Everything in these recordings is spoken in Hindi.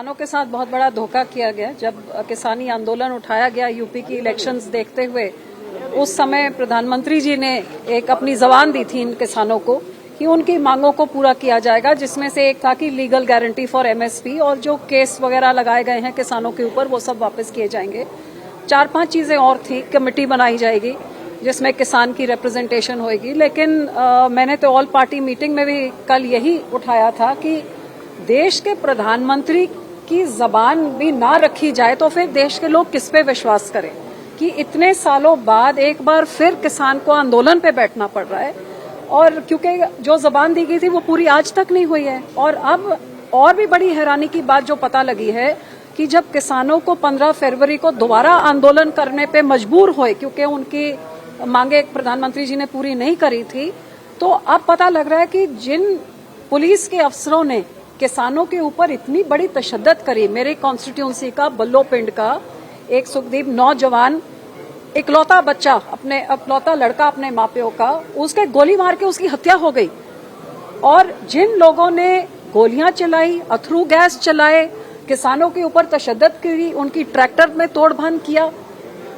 किसानों के साथ बहुत बड़ा धोखा किया गया। जब किसानी आंदोलन उठाया गया यूपी की इलेक्शंस देखते हुए, उस समय प्रधानमंत्री जी ने एक अपनी जबान दी थी इन किसानों को कि उनकी मांगों को पूरा किया जाएगा, जिसमें से एक था कि लीगल गारंटी फॉर एमएसपी और जो केस वगैरह लगाए गए हैं किसानों के ऊपर वो सब वापस किए जाएंगे। 4-5 चीजें और थी, कमेटी बनाई जाएगी जिसमें किसान की रिप्रेजेंटेशन होगी। लेकिन मैंने तो ऑल पार्टी मीटिंग में भी कल यही उठाया था कि देश के प्रधानमंत्री की जबान भी ना रखी जाए तो फिर देश के लोग किस पे विश्वास करें कि इतने सालों बाद एक बार फिर किसान को आंदोलन पे बैठना पड़ रहा है। और क्योंकि जो जबान दी गई थी वो पूरी आज तक नहीं हुई है। और अब और भी बड़ी हैरानी की बात जो पता लगी है कि जब किसानों को 15 फरवरी को दोबारा आंदोलन करने पे मजबूर हुए क्योंकि उनकी मांगे प्रधानमंत्री जी ने पूरी नहीं करी थी, तो अब पता लग रहा है कि जिन पुलिस के अफसरों ने किसानों के ऊपर इतनी बड़ी तशद्दुद करी, मेरे कॉन्स्टिट्यूंसी का बल्लो पिंड का एक सुखदीप नौजवान, इकलौता बच्चा, अपने इकलौता लड़का अपने मापियों का, उसके गोली मार के उसकी हत्या हो गई। और जिन लोगों ने गोलियां चलाई, अथरू गैस चलाए, किसानों के ऊपर तशद्दुद करी, उनकी ट्रैक्टर में तोड़फोड़ किया,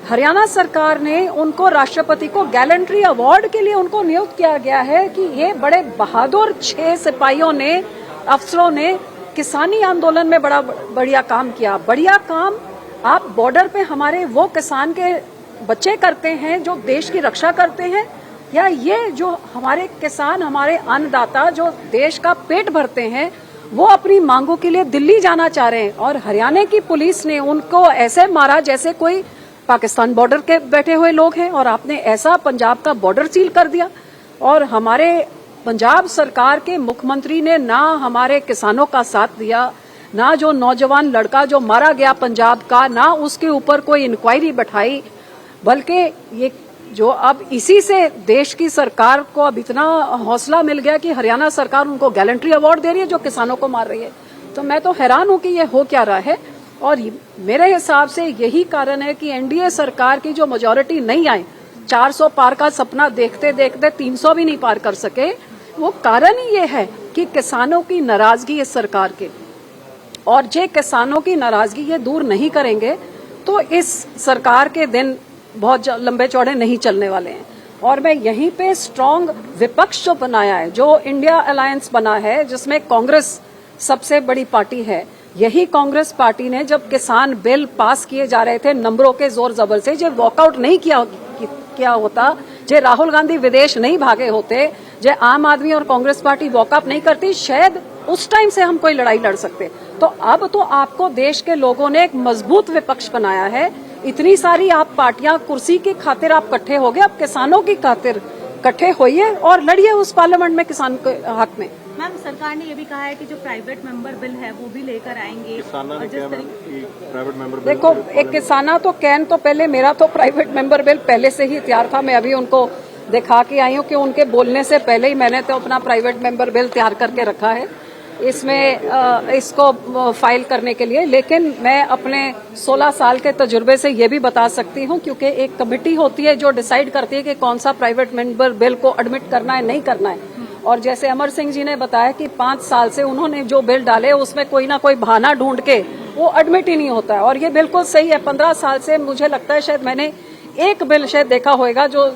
हरियाणा सरकार ने उनको राष्ट्रपति को गैलेंट्री अवार्ड के लिए उनको नियुक्त किया गया है कि ये बड़े बहादुर 6 सिपाहियों ने, अफसरों ने किसानी आंदोलन में बड़ा बढ़िया काम किया। बढ़िया काम आप बॉर्डर पे हमारे वो किसान के बच्चे करते हैं जो देश की रक्षा करते हैं, या ये जो हमारे किसान, हमारे अन्नदाता जो देश का पेट भरते हैं, वो अपनी मांगों के लिए दिल्ली जाना चाह रहे हैं और हरियाणा की पुलिस ने उनको ऐसे मारा जैसे कोई पाकिस्तान बॉर्डर के बैठे हुए लोग हैं। और आपने ऐसा पंजाब का बॉर्डर सील कर दिया। और हमारे पंजाब सरकार के मुख्यमंत्री ने ना हमारे किसानों का साथ दिया, ना जो नौजवान लड़का जो मारा गया पंजाब का, ना उसके ऊपर कोई इंक्वायरी बैठाई, बल्कि ये जो अब इसी से देश की सरकार को अब इतना हौसला मिल गया कि हरियाणा सरकार उनको गैलेंट्री अवार्ड दे रही है जो किसानों को मार रही है। तो मैं तो हैरान हूं कि ये हो क्या रहा है। और मेरे हिसाब से यही कारण है कि एनडीए सरकार की जो मेजॉरिटी नहीं आई, 400 पार का सपना देखते देखते 300 भी नहीं पार कर सके, वो कारण ही ये है कि किसानों की नाराजगी इस सरकार के, और जे किसानों की नाराजगी ये दूर नहीं करेंगे तो इस सरकार के दिन बहुत लंबे चौड़े नहीं चलने वाले हैं। और मैं यहीं पे स्ट्रांग विपक्ष जो बनाया है, जो इंडिया अलायंस बना है जिसमें कांग्रेस सबसे बड़ी पार्टी है, यही कांग्रेस पार्टी ने जब किसान बिल पास किए जा रहे थे नंबरों के जोर जबर से, जो वॉकआउट नहीं किया होता, जो राहुल गांधी विदेश नहीं भागे होते, जो आम आदमी और कांग्रेस पार्टी वॉकअप नहीं करती, शायद उस टाइम से हम कोई लड़ाई लड़ सकते। तो अब तो आपको देश के लोगों ने एक मजबूत विपक्ष बनाया है। इतनी सारी आप पार्टियां कुर्सी की खातिर आप इकट्ठे हो गए, अब किसानों की खातिर इकट्ठे होइए और लड़िए उस पार्लियामेंट में किसान के हक में। मैम, सरकार ने ये भी कहा है कि जो प्राइवेट मेंबर बिल है वो भी लेकर आएंगे। प्राइवेट मेंबर बिल, देखो, एक किसाना तो कैन तो पहले मेरा तो प्राइवेट मेंबर बिल पहले से ही तैयार था। मैं अभी उनको दिखा के आई हूँ कि उनके बोलने से पहले ही मैंने तो अपना प्राइवेट मेंबर बिल तैयार करके रखा है इसमें इसको फाइल करने के लिए। लेकिन मैं अपने 16 साल के तजुर्बे से ये भी बता सकती हूँ, क्योंकि एक कमेटी होती है जो डिसाइड करती है कि कौन सा प्राइवेट मेंबर बिल को एडमिट करना है, नहीं करना है। और जैसे अमर सिंह जी ने बताया कि 5 साल से उन्होंने जो बिल डाले उसमें कोई ना कोई बहाना ढूंढ के वो एडमिट ही नहीं होता है। और ये बिल्कुल सही है। 15 साल से मुझे लगता है शायद मैंने एक बिल शायद देखा होगा जो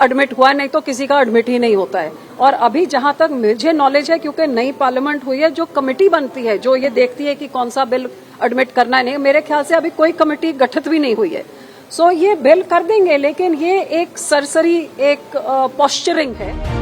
एडमिट हुआ, नहीं तो किसी का एडमिट ही नहीं होता है। और अभी जहां तक मुझे नॉलेज है, क्योंकि नई पार्लियामेंट हुई है, जो कमेटी बनती है जो ये देखती है कि कौन सा बिल एडमिट करना है, नहीं, मेरे ख्याल से अभी कोई कमेटी गठित भी नहीं हुई है। सो ये बिल कर देंगे, लेकिन ये एक सरसरी एक पोस्चरिंग है।